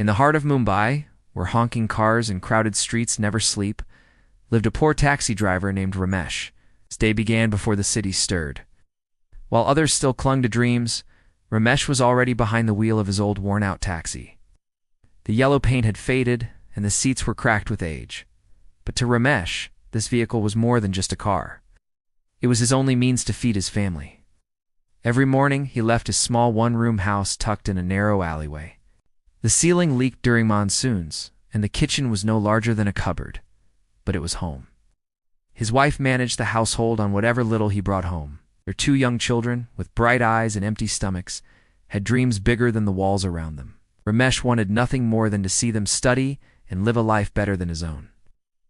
In the heart of Mumbai, where honking cars and crowded streets never sleep, lived a poor taxi driver named Ramesh. His day began before the city stirred. While others still clung to dreams, Ramesh was already behind the wheel of his old worn-out taxi. The yellow paint had faded, and the seats were cracked with age. But to Ramesh, this vehicle was more than just a car. It was his only means to feed his family. Every morning, he left his small one-room house tucked in a narrow alleyway. The ceiling leaked during monsoons, and the kitchen was no larger than a cupboard, but it was home. His wife managed the household on whatever little he brought home. Their 2 young children, with bright eyes and empty stomachs, had dreams bigger than the walls around them. Ramesh wanted nothing more than to see them study and live a life better than his own.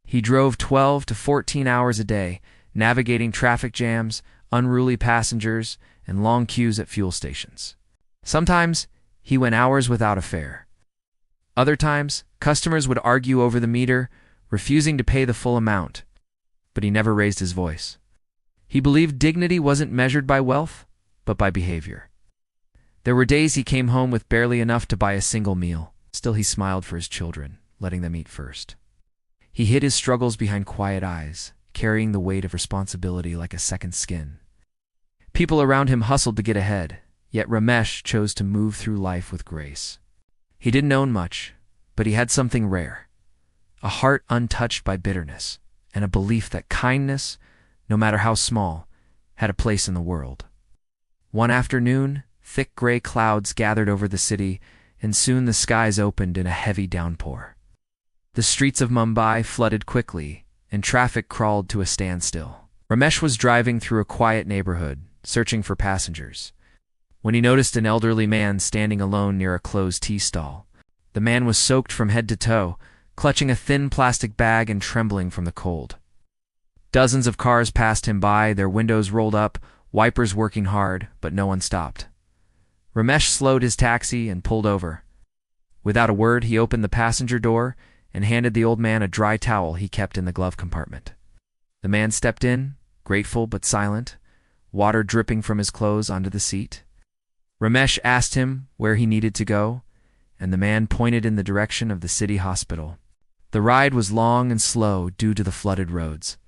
He drove 12 to 14 hours a day, navigating traffic jams, unruly passengers, and long queues at fuel stations. Sometimes, he went hours without a fare. Other times, customers would argue over the meter, refusing to pay the full amount. But he never raised his voice. He believed dignity wasn't measured by wealth, but by behavior. There were days he came home with barely enough to buy a single meal. Still, he smiled for his children, letting them eat first. He hid his struggles behind quiet eyes, carrying the weight of responsibility like a second skin. People around him hustled to get ahead, yet Ramesh chose to move through life with grace. He didn't own much, but he had something rare: a heart untouched by bitterness, and a belief that kindness, no matter how small, had a place in the world. One afternoon, thick gray clouds gathered over the city, and soon the skies opened in a heavy downpour. The streets of Mumbai flooded quickly, and traffic crawled to a standstill. Ramesh was driving through a quiet neighborhood, searching for passengers, when he noticed an elderly man standing alone near a closed tea stall. The man was soaked from head to toe, clutching a thin plastic bag and trembling from the cold. Dozens of cars passed him by, their windows rolled up, wipers working hard, but no one stopped. Ramesh slowed his taxi and pulled over. Without a word, he opened the passenger door and handed the old man a dry towel he kept in the glove compartment. The man stepped in, grateful but silent, water dripping from his clothes onto the seat. Ramesh asked him where he needed to go, and the man pointed in the direction of the city hospital. The ride was long and slow due to the flooded roads.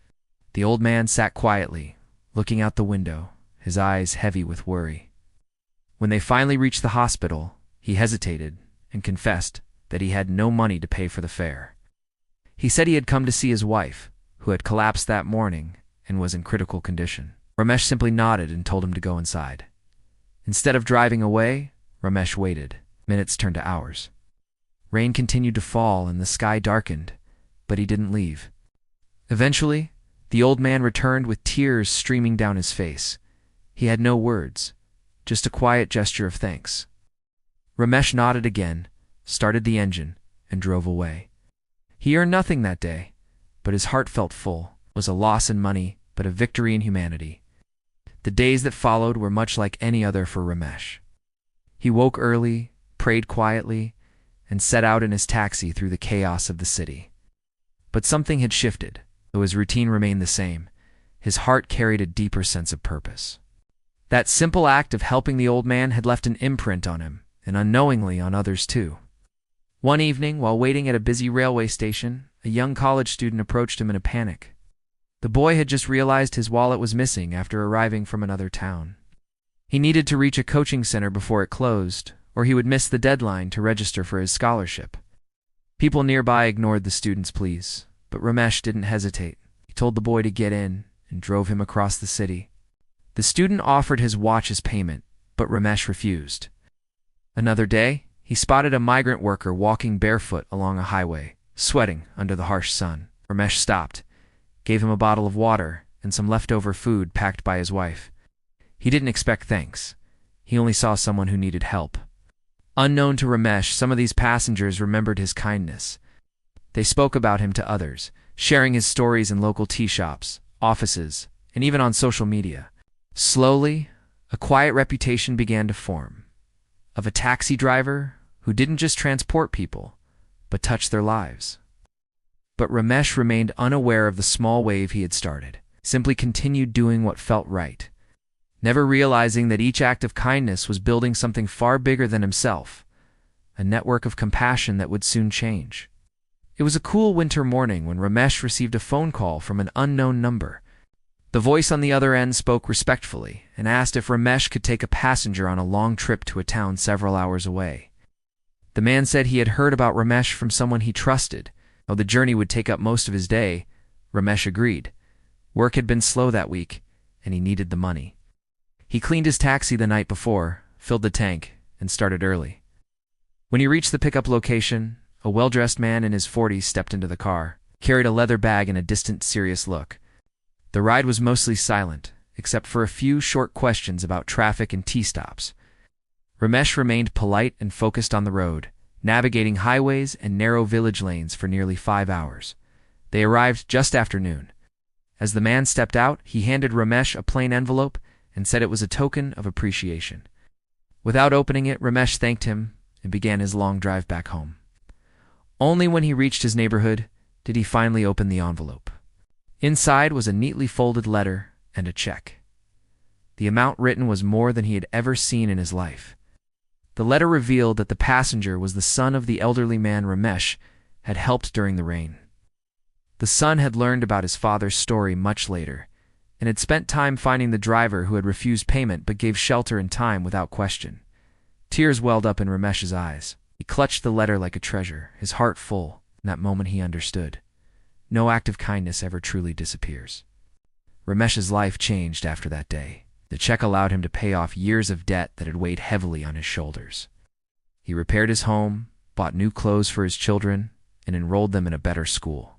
The old man sat quietly, looking out the window, his eyes heavy with worry. When they finally reached the hospital, he hesitated and confessed that he had no money to pay for the fare. He said he had come to see his wife, who had collapsed that morning and was in critical condition. Ramesh simply nodded and told him to go inside. Instead of driving away, Ramesh waited. Minutes turned to hours. Rain continued to fall and the sky darkened, but he didn't leave. Eventually, the old man returned with tears streaming down his face. He had no words, just a quiet gesture of thanks. Ramesh nodded again, started the engine, and drove away. He earned nothing that day, but his heart felt full. It was a loss in money, but a victory in humanity. The days that followed were much like any other for Ramesh. He woke early, prayed quietly, and set out in his taxi through the chaos of the city. But something had shifted. Though his routine remained the same, his heart carried a deeper sense of purpose. That simple act of helping the old man had left an imprint on him, and unknowingly on others too. One evening, while waiting at a busy railway station, a young college student approached him in a panic. The boy had just realized his wallet was missing after arriving from another town. He needed to reach a coaching center before it closed, or he would miss the deadline to register for his scholarship. People nearby ignored the student's pleas, but Ramesh didn't hesitate. He told the boy to get in and drove him across the city. The student offered his watch as payment, but Ramesh refused. Another day, he spotted a migrant worker walking barefoot along a highway, sweating under the harsh sun. Ramesh stopped, gave him a bottle of water and some leftover food packed by his wife. He didn't expect thanks. He only saw someone who needed help. Unknown to Ramesh, some of these passengers remembered his kindness. They spoke about him to others, sharing his stories in local tea shops, offices, and even on social media. Slowly, a quiet reputation began to form, of a taxi driver who didn't just transport people, but touch their lives. But Ramesh remained unaware of the small wave he had started, simply continued doing what felt right, never realizing that each act of kindness was building something far bigger than himself, a network of compassion that would soon change. It was a cool winter morning when Ramesh received a phone call from an unknown number. The voice on the other end spoke respectfully and asked if Ramesh could take a passenger on a long trip to a town several hours away. The man said he had heard about Ramesh from someone he trusted. Though the journey would take up most of his day, Ramesh agreed. Work had been slow that week, and he needed the money. He cleaned his taxi the night before, filled the tank, and started early. When he reached the pickup location, a well-dressed man in his 40s stepped into the car, carried a leather bag and a distant, serious look. The ride was mostly silent, except for a few short questions about traffic and T-stops. Ramesh remained polite and focused on the road, navigating highways and narrow village lanes for nearly 5 hours. They arrived just after noon. As the man stepped out, he handed Ramesh a plain envelope and said it was a token of appreciation. Without opening it, Ramesh thanked him and began his long drive back home. Only when he reached his neighborhood did he finally open the envelope. Inside was a neatly folded letter and a check. The amount written was more than he had ever seen in his life. The letter revealed that the passenger was the son of the elderly man Ramesh had helped during the rain. The son had learned about his father's story much later, and had spent time finding the driver who had refused payment but gave shelter and time without question. Tears welled up in Ramesh's eyes. He clutched the letter like a treasure, his heart full. In that moment he understood. No act of kindness ever truly disappears. Ramesh's life changed after that day. The check allowed him to pay off years of debt that had weighed heavily on his shoulders. He repaired his home, bought new clothes for his children, and enrolled them in a better school.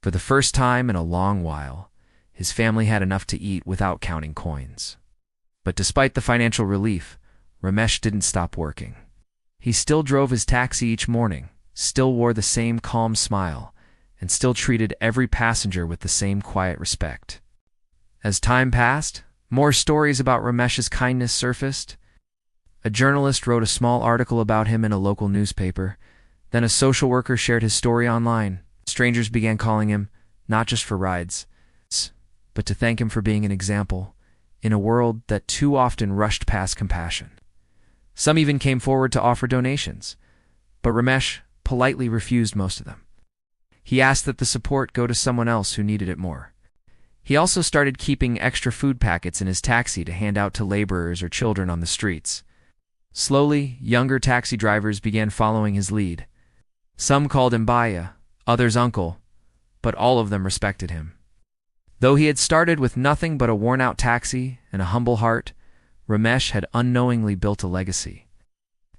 For the first time in a long while, his family had enough to eat without counting coins. But despite the financial relief, Ramesh didn't stop working. He still drove his taxi each morning, still wore the same calm smile, and still treated every passenger with the same quiet respect. As time passed, more stories about Ramesh's kindness surfaced. A journalist wrote a small article about him in a local newspaper. Then a social worker shared his story online. Strangers began calling him, not just for rides, but to thank him for being an example in a world that too often rushed past compassion. Some even came forward to offer donations, but Ramesh politely refused most of them. He asked that the support go to someone else who needed it more. He also started keeping extra food packets in his taxi to hand out to laborers or children on the streets. Slowly, younger taxi drivers began following his lead. Some called him Bhaiya, others uncle, but all of them respected him. Though he had started with nothing but a worn-out taxi and a humble heart, Ramesh had unknowingly built a legacy.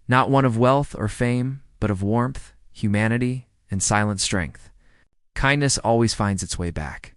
Not one of wealth or fame, but of warmth, humanity, and silent strength. Kindness always finds its way back.